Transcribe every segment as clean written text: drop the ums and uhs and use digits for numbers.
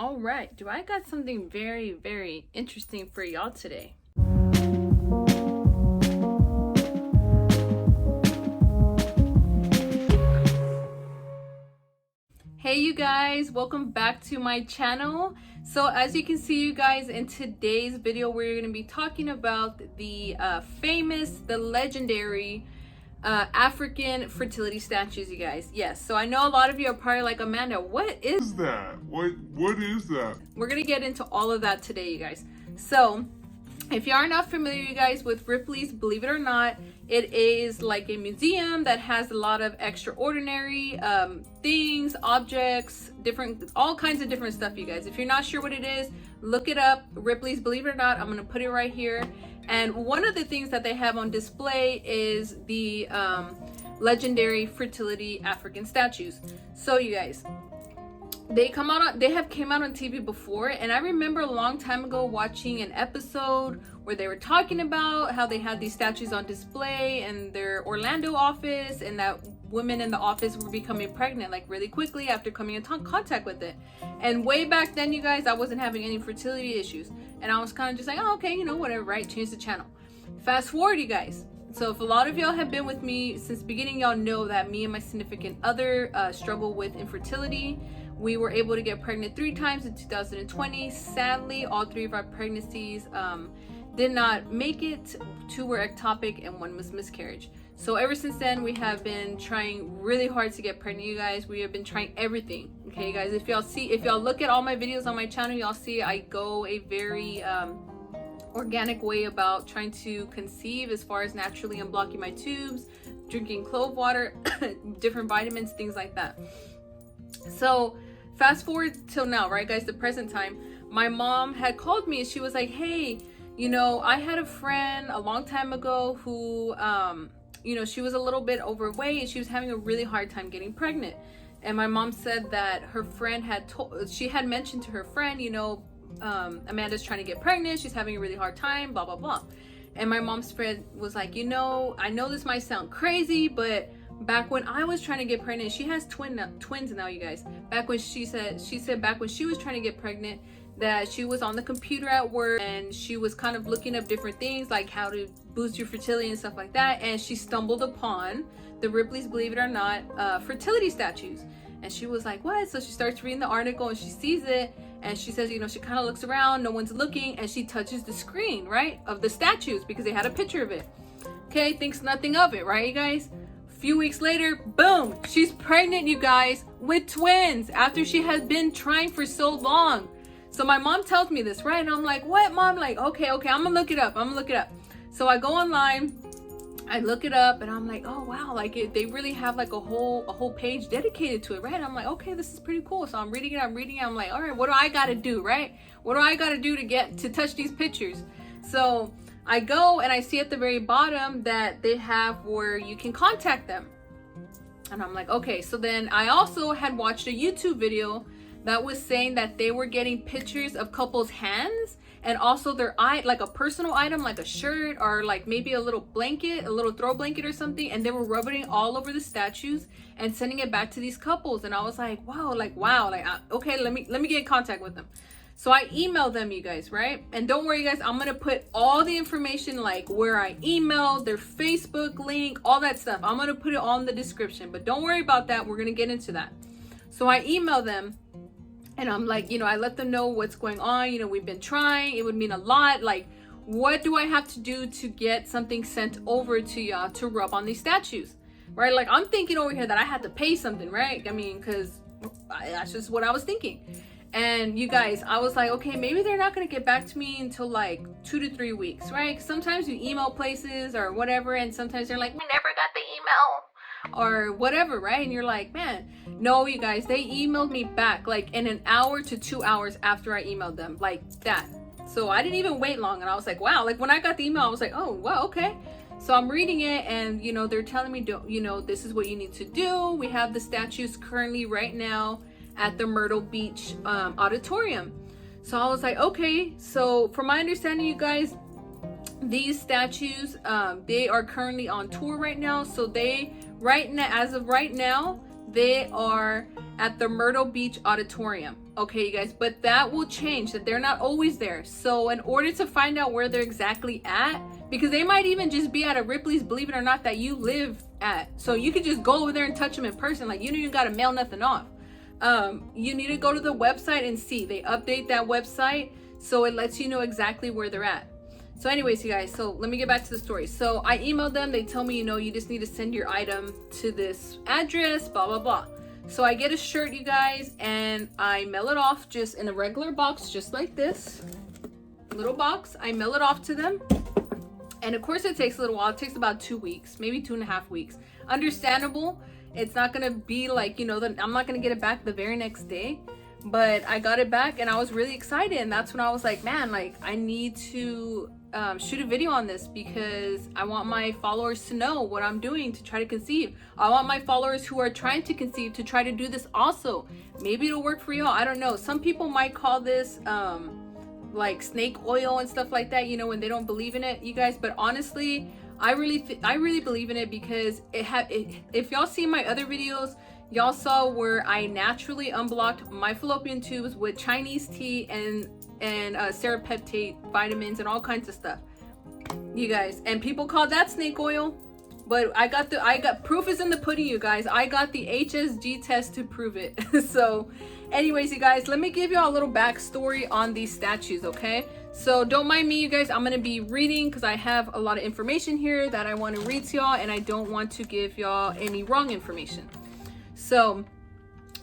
All right, do I got something very, very interesting for y'all today? Hey you guys, welcome back to my channel. So as you can see, you guys, in today's video we're going to be talking about the legendary African fertility statues, you guys. Yes, so I know a lot of you are probably like, Amanda, what is that? What is that? We're gonna get into all of that today, you guys. So if you are not familiar, you guys, with Ripley's, believe it or not, it is like a museum that has a lot of extraordinary things, objects, all kinds of different stuff, you guys. If you're not sure what it is, look it up. Ripley's, believe it or not. I'm gonna put it right here. And one of the things that they have on display is the legendary fertility African statues. So you guys, they came out on TV before, and I remember a long time ago watching an episode where they were talking about how they had these statues on display in their Orlando office, and that women in the office were becoming pregnant like really quickly after coming in contact with it. And way back then, you guys, I wasn't having any fertility issues, and I was kind of just like, oh, okay, you know, whatever, right? Change the channel. Fast forward, you guys. So if a lot of y'all have been with me since the beginning, y'all know that me and my significant other struggle with infertility. We were able to get pregnant 3 times in 2020. Sadly, all 3 of our pregnancies did not make it. 2 were ectopic and 1 was miscarriage. So ever since then, we have been trying really hard to get pregnant, you guys. We have been trying everything. Okay, you guys, if y'all look at all my videos on my channel, y'all see I go a very organic way about trying to conceive, as far as naturally unblocking my tubes, drinking clove water, different vitamins, things like that. So fast forward till now, right guys, the present time, my mom had called me and she was like, hey, you know, I had a friend a long time ago who you know, she was a little bit overweight and she was having a really hard time getting pregnant. And my mom said that her friend she had mentioned to her friend, you know, Amanda's trying to get pregnant, she's having a really hard time, blah blah blah. And my mom's friend was like, you know, I know this might sound crazy, but back when I was trying to get pregnant, she has twins now, you guys. Back when she said back when she was trying to get pregnant, that she was on the computer at work and she was kind of looking up different things like how to boost your fertility and stuff like that, and she stumbled upon the Ripley's, believe it or not, fertility statues. And she was like, what? So she starts reading the article and she sees it, and she says, you know, she kind of looks around, no one's looking, and she touches the screen, right, of the statues because they had a picture of it. Okay, thinks nothing of it, right, you guys? Few weeks later, boom, she's pregnant, you guys, with twins after she has been trying for so long. So my mom tells me this, right? And I'm like, what, mom? Like, okay, I'm gonna look it up. So I go online, I look it up, and I'm like, oh wow, like they really have like a whole page dedicated to it, right? And I'm like, okay, this is pretty cool. So I'm reading it. I'm like, all right, what do I gotta do, right? What do I gotta do to touch these pictures? So I go and I see at the very bottom that they have where you can contact them. And I'm like, okay. So then I also had watched a YouTube video that was saying that they were getting pictures of couples' hands and also their like a personal item, like a shirt or like maybe a little blanket, a little throw blanket or something, and they were rubbing it all over the statues and sending it back to these couples. And I was like, wow, okay, let me get in contact with them. So I emailed them, you guys, right? And don't worry, guys, I'm gonna put all the information, like where I emailed, their Facebook link, all that stuff. I'm gonna put it all in the description, but don't worry about that. We're gonna get into that. So I emailed them, and I'm like, you know, I let them know what's going on. You know, we've been trying. It would mean a lot. Like, what do I have to do to get something sent over to y'all to rub on these statues, right? Like, I'm thinking over here that I had to pay something, right? I mean, because that's just what I was thinking. And you guys, I was like, okay, maybe they're not going to get back to me until like 2 to 3 weeks, right? Sometimes you email places or whatever, and sometimes they're like, we never got the email or whatever, right? And you're like, man, no, you guys, they emailed me back like in an hour to 2 hours after I emailed them, like that. So I didn't even wait long, and I was like, wow. Like when I got the email, I was like, oh wow, okay. So I'm reading it, and you know, they're telling me, you know, this is what you need to do. We have the statues currently right now at the Myrtle Beach auditorium. So I was like, okay. So from my understanding, you guys, these statues, they are currently on tour right now. So as of right now, they are at the Myrtle Beach Auditorium. Okay, you guys, but that will change, that they're not always there. So in order to find out where they're exactly at, because they might even just be at a Ripley's, believe it or not, that you live at. So you could just go over there and touch them in person. Like, you don't even got to mail nothing off. You need to go to the website and see. They update that website, so it lets you know exactly where they're at. So anyways, you guys, so let me get back to the story. So I emailed them. They tell me, you know, you just need to send your item to this address, blah, blah, blah. So I get a shirt, you guys, and I mail it off just in a regular box, just like this little box. I mail it off to them. And of course it takes a little while. It takes about 2 weeks, maybe 2.5 weeks. Understandable. It's not going to be like, you know, I'm not going to get it back the very next day. But I got it back and I was really excited. And that's when I was like, man, like, I need to shoot a video on this, because I want my followers to know what I'm doing to try to conceive. I want my followers who are trying to conceive to try to do this also. Maybe it'll work for y'all. I don't know. Some people might call this like snake oil and stuff like that, you know, when they don't believe in it, you guys. But honestly, I really believe in it, because if y'all see my other videos, y'all saw where I naturally unblocked my fallopian tubes with Chinese tea and serapeptate vitamins and all kinds of stuff, you guys. And people call that snake oil, but I got proof is in the pudding, you guys. I got the HSG test to prove it. So anyways, you guys, let me give y'all a little backstory on these statues, okay? So don't mind me, you guys. I'm gonna be reading because I have a lot of information here that I want to read to y'all, and I don't want to give y'all any wrong information. So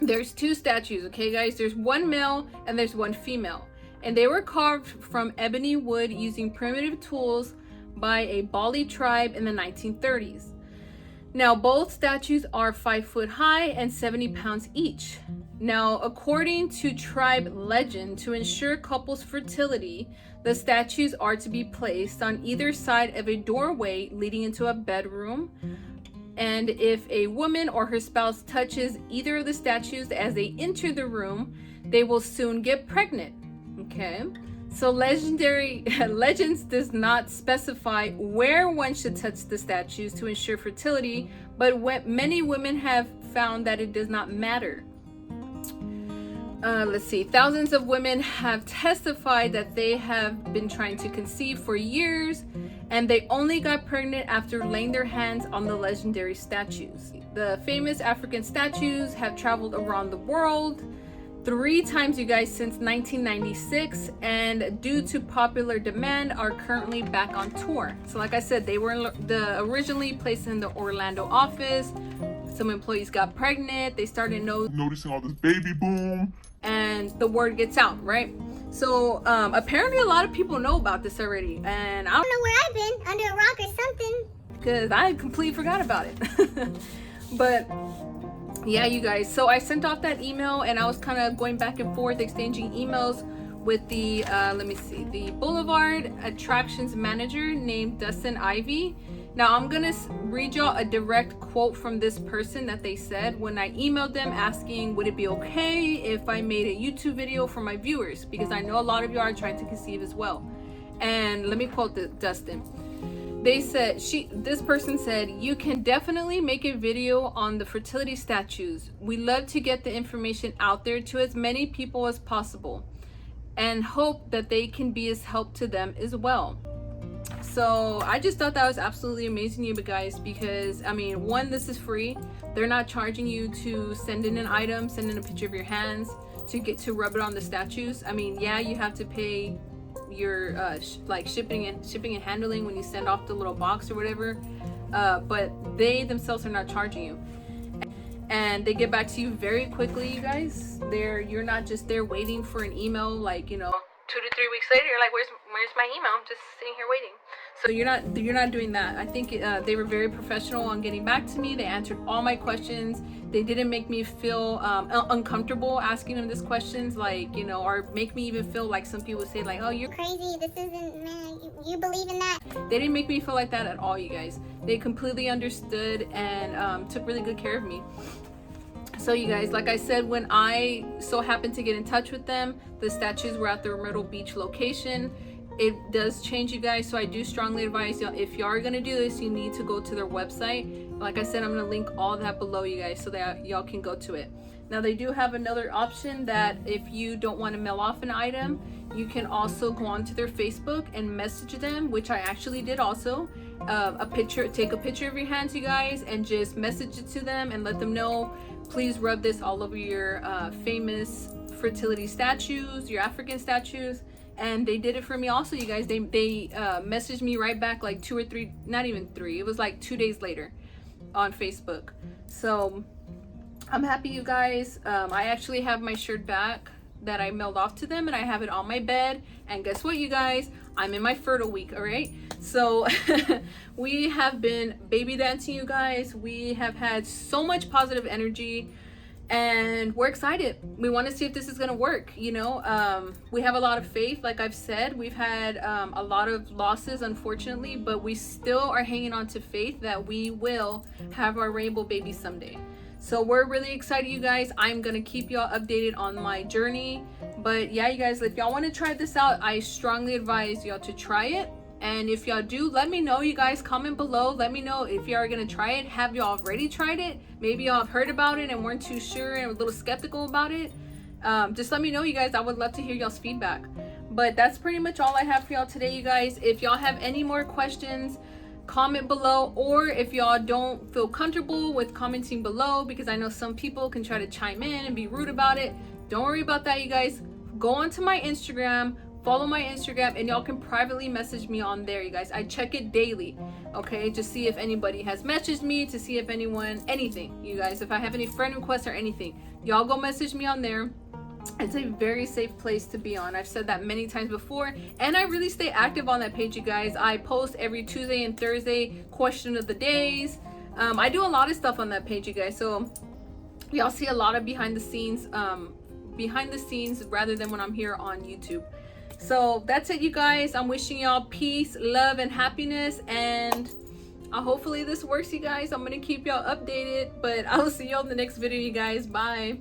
there's 2 statues, okay, guys? There's one male and there's one female, and they were carved from ebony wood using primitive tools by a Bali tribe in the 1930s. Now, both statues are 5 foot high and 70 pounds each. Now, according to tribe legend, to ensure couples' fertility, the statues are to be placed on either side of a doorway leading into a bedroom. And if a woman or her spouse touches either of the statues as they enter the room, they will soon get pregnant. Okay, so legends does not specify where one should touch the statues to ensure fertility, but many women have found that it does not matter. Let's see, thousands of women have testified that they have been trying to conceive for years, and they only got pregnant after laying their hands on the legendary statues. The famous African statues have traveled around the world 3 times, you guys, since 1996, and due to popular demand are currently back on tour. So like I said, they were originally placed in the Orlando office. Some employees got pregnant. They started noticing all this baby boom, and the word gets out, right? So apparently a lot of people know about this already, and I don't know where I've been, under a rock or something, because I completely forgot about it. But yeah, you guys, so I sent off that email, and I was kind of going back and forth exchanging emails with the the Boulevard Attractions manager named Dustin Ivy. Now I'm gonna read y'all a direct quote from this person that they said when I emailed them asking, would it be okay if I made a YouTube video for my viewers, because I know a lot of you are trying to conceive as well. And let me quote Dustin. They said, this person said, "You can definitely make a video on the fertility statues. We love to get the information out there to as many people as possible, and hope that they can be as help to them as well." So I just thought that was absolutely amazing, you guys, because I mean, one, this is free. They're not charging you to send in an item, send in a picture of your hands to get to rub it on the statues. I mean, yeah, you have to pay your like shipping and handling when you send off the little box or whatever, but they themselves are not charging you, and they get back to you very quickly, you guys. You're not just there waiting for an email, like, you know, 2 to 3 weeks later you're like, where's my email? I'm just sitting here waiting. So you're not doing that. I think they were very professional on getting back to me. They answered all my questions. They didn't make me feel uncomfortable asking them these questions, like, you know, or make me even feel like some people say, like, oh, you're crazy, this isn't, man, you believe in that? They didn't make me feel like that at all, you guys. They completely understood and took really good care of me. So you guys, like I said, when I so happened to get in touch with them, the statues were at the Myrtle Beach location. it does change, you guys. So I do strongly advise y'all, if you are gonna do this, you need to go to their website. Like I said, I'm gonna link all that below, you guys, so that y'all can go to it. Now they do have another option that if you don't want to mail off an item, you can also go onto their Facebook and message them, which I actually did also. Take a picture of your hands, you guys, and just message it to them and let them know, please rub this all over your famous fertility statues, your African statues. And they did it for me also, you guys. They messaged me right back like 2 or 3, not even 3, it was like 2 days later on Facebook. So I'm happy, you guys. I actually have my shirt back that I mailed off to them, and I have it on my bed. And guess what, you guys? I'm in my fertile week, all right? So we have been baby dancing, you guys. We have had so much positive energy, and we're excited. We want to see if this is going to work, you know. We have a lot of faith. Like I've said, we've had a lot of losses, unfortunately, but we still are hanging on to faith that we will have our rainbow baby someday. So we're really excited, you guys. I'm gonna keep y'all updated on my journey. But yeah, you guys, if y'all want to try this out, I strongly advise y'all to try it. And if y'all do, let me know, you guys. Comment below, let me know if y'all are gonna try it. Have y'all already tried it? Maybe y'all have heard about it and weren't too sure and a little skeptical about it. Just let me know, you guys. I would love to hear y'all's feedback. But that's pretty much all I have for y'all today, you guys. If y'all have any more questions, comment below, or if y'all don't feel comfortable with commenting below, because I know some people can try to chime in and be rude about it, don't worry about that, you guys. Go onto my Instagram, follow my Instagram, and y'all can privately message me on there, you guys. I check it daily, okay, to see if anybody has messaged me, to see if anything, you guys, if I have any friend requests or anything, y'all go message me on there. It's a very safe place to be on. I've said that many times before, and I really stay active on that page, you guys. I post every Tuesday and Thursday question of the days. I do a lot of stuff on that page, you guys, so y'all see a lot of behind the scenes rather than when I'm here on YouTube. So that's it, you guys. I'm wishing y'all peace, love, and happiness, and hopefully this works, you guys. I'm gonna keep y'all updated, but I'll see y'all in the next video, you guys. Bye.